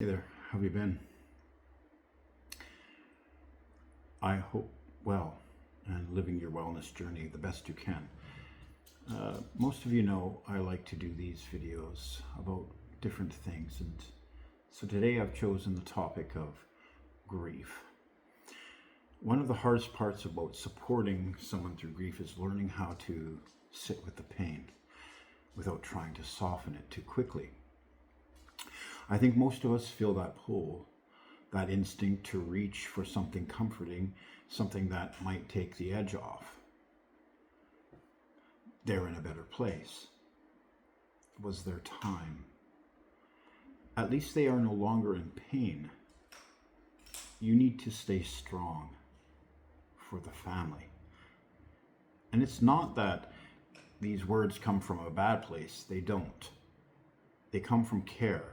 Hey there, how have you been? I hope well and living your wellness journey the best you can. Most of you know I like to do these videos about different things, and so today I've chosen the topic of grief. One of the hardest parts about supporting someone through grief is learning how to sit with the pain without trying to soften it too quickly. I think most of us feel that pull, that instinct to reach for something comforting, something that might take the edge off. They're in a better place. Was their time? At least they are no longer in pain. You need to stay strong for the family. And it's not that these words come from a bad place. They don't. They come from care,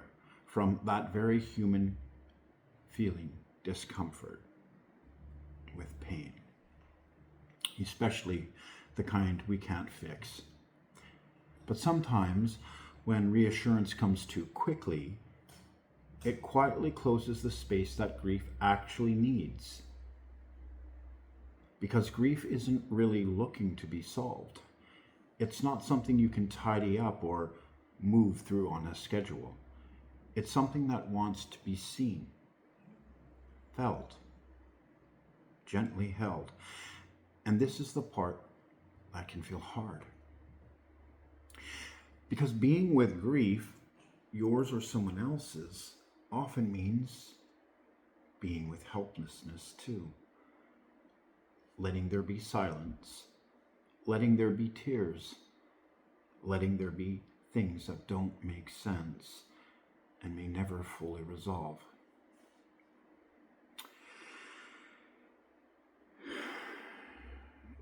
from that very human feeling discomfort with pain, especially the kind we can't fix. But sometimes, when reassurance comes too quickly, it quietly closes the space that grief actually needs. Because grief isn't really looking to be solved. It's not something you can tidy up or move through on a schedule. It's something that wants to be seen, felt, gently held. And this is the part that can feel hard. Because being with grief, yours or someone else's, often means being with helplessness too. Letting there be silence, letting there be tears, letting there be things that don't make sense and may never fully resolve.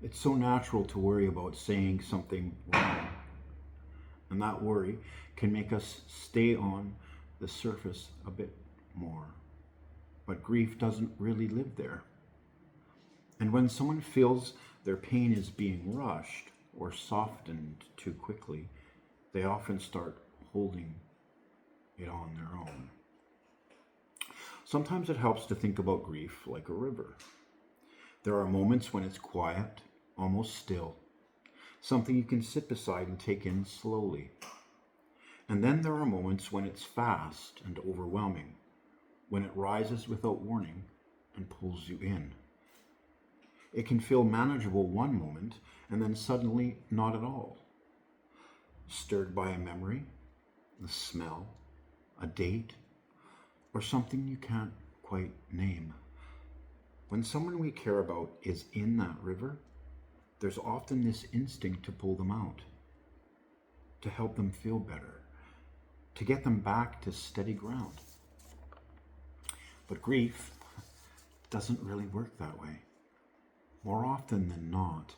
It's so natural to worry about saying something wrong, and that worry can make us stay on the surface a bit more. But grief doesn't really live there. And when someone feels their pain is being rushed or softened too quickly, they often start holding it on their own. Sometimes it helps to think about grief like a river. There are moments when it's quiet, almost still, something you can sit beside and take in slowly. And then there are moments when it's fast and overwhelming, when it rises without warning and pulls you in. It can feel manageable one moment and then suddenly not at all. Stirred by a memory, the smell, a date, or something you can't quite name. When someone we care about is in that river, there's often this instinct to pull them out, to help them feel better, to get them back to steady ground. But grief doesn't really work that way. More often than not,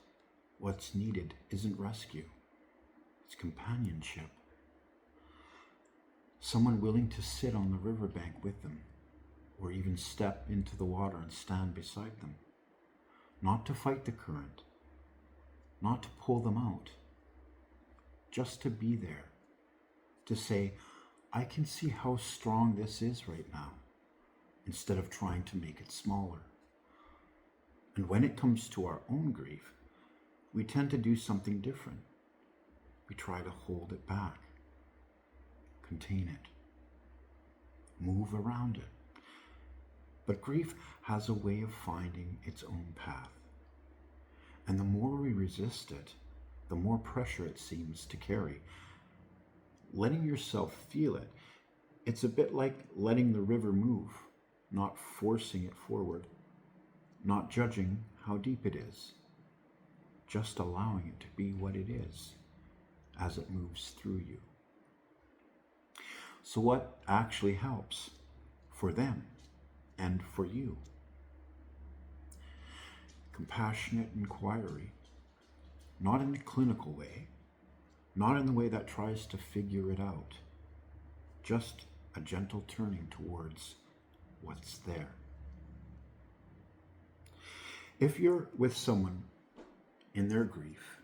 what's needed isn't rescue, it's companionship. Someone willing to sit on the riverbank with them, or even step into the water and stand beside them. Not to fight the current, not to pull them out, just to be there, to say, I can see how strong this is right now, instead of trying to make it smaller. And when it comes to our own grief, we tend to do something different. We try to hold it back, contain it, move around it. But grief has a way of finding its own path. And the more we resist it, the more pressure it seems to carry. Letting yourself feel it, it's a bit like letting the river move, not forcing it forward, not judging how deep it is, just allowing it to be what it is as it moves through you. So what actually helps for them and for you? Compassionate inquiry, not in a clinical way, not in the way that tries to figure it out, just a gentle turning towards what's there. If you're with someone in their grief,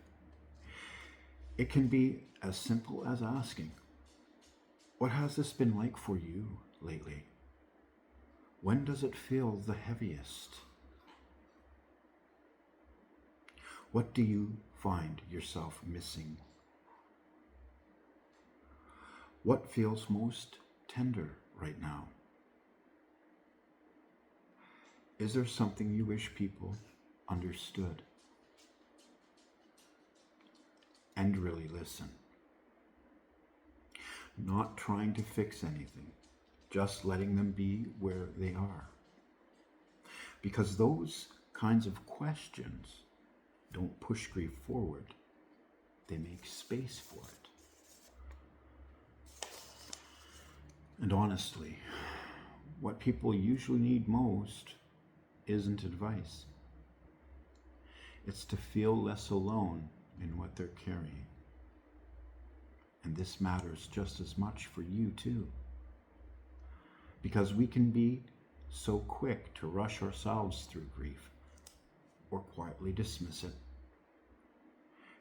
it can be as simple as asking, what has this been like for you lately? When does it feel the heaviest? What do you find yourself missing? What feels most tender right now? Is there something you wish people understood? And really listen. Not trying to fix anything, just letting them be where they are. Because those kinds of questions don't push grief forward, they make space for it. And honestly, what people usually need most isn't advice. It's to feel less alone in what they're carrying. And this matters just as much for you too. Because we can be so quick to rush ourselves through grief or quietly dismiss it.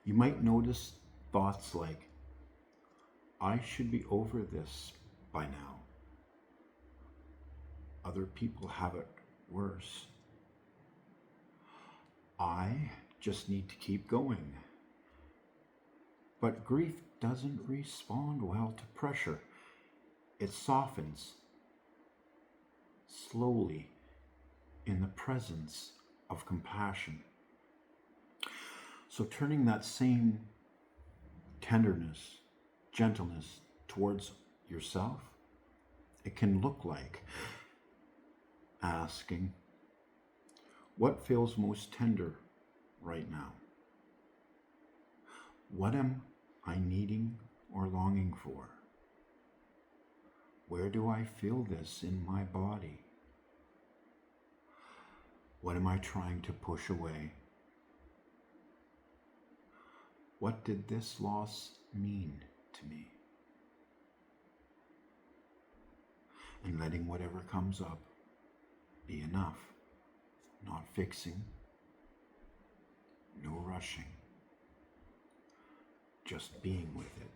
You might notice thoughts like, I should be over this by now. Other people have it worse. I just need to keep going. But grief doesn't respond well to pressure. It softens slowly in the presence of compassion. So turning that same tenderness, gentleness towards yourself, it can look like asking, what feels most tender right now? What am I needing or longing for? Where do I feel this in my body? What am I trying to push away? What did this loss mean to me? And letting whatever comes up be enough. Not fixing, no rushing, just being with it.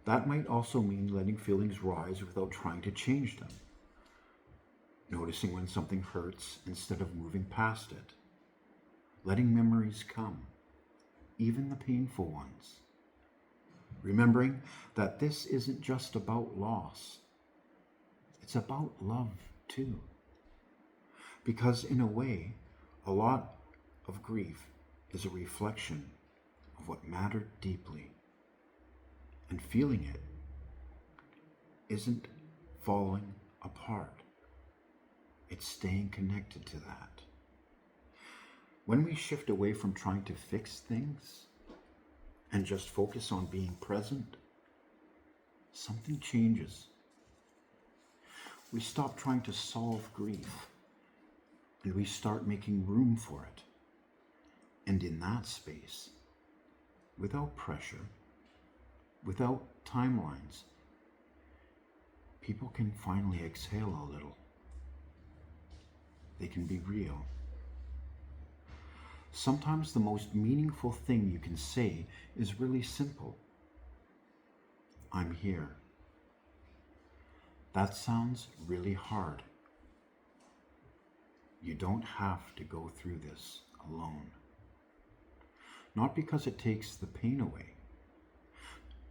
That might also mean letting feelings rise without trying to change them. Noticing when something hurts instead of moving past it. Letting memories come, even the painful ones. Remembering that this isn't just about loss. It's about love too. Because in a way, a lot of grief is a reflection of what mattered deeply. And feeling it isn't falling apart. It's staying connected to that. When we shift away from trying to fix things and just focus on being present, something changes. We stop trying to solve grief and we start making room for it. And in that space, without pressure, without timelines, people can finally exhale a little. They can be real. Sometimes the most meaningful thing you can say is really simple. I'm here. That sounds really hard. You don't have to go through this alone. Not because it takes the pain away,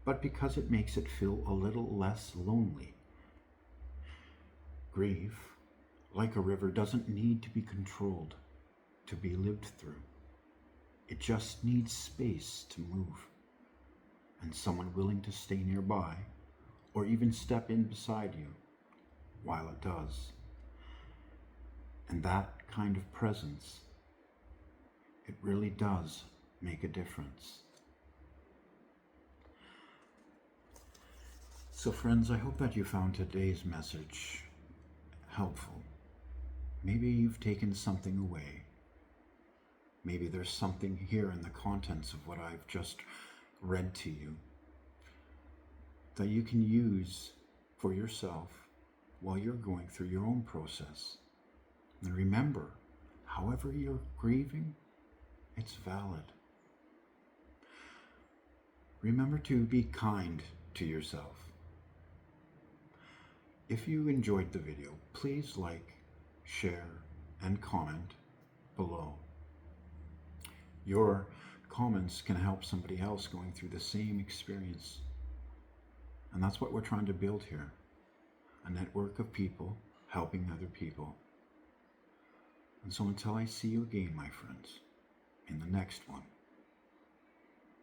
but because it makes it feel a little less lonely. Grief, like a river, doesn't need to be controlled to be lived through. It just needs space to move, and someone willing to stay nearby or even step in beside you while it does. And that kind of presence, it really does make a difference. So friends, I hope that you found today's message helpful. Maybe you've taken something away. Maybe there's something here in the contents of what I've just read to you that you can use for yourself while you're going through your own process. And remember, however you're grieving, it's valid. Remember to be kind to yourself. If you enjoyed the video, please like, share, and comment below. Your comments can help somebody else going through the same experience. And that's what we're trying to build here. A network of people helping other people. And so until I see you again, my friends, in the next one,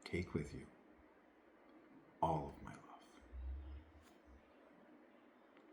take with you all of my love.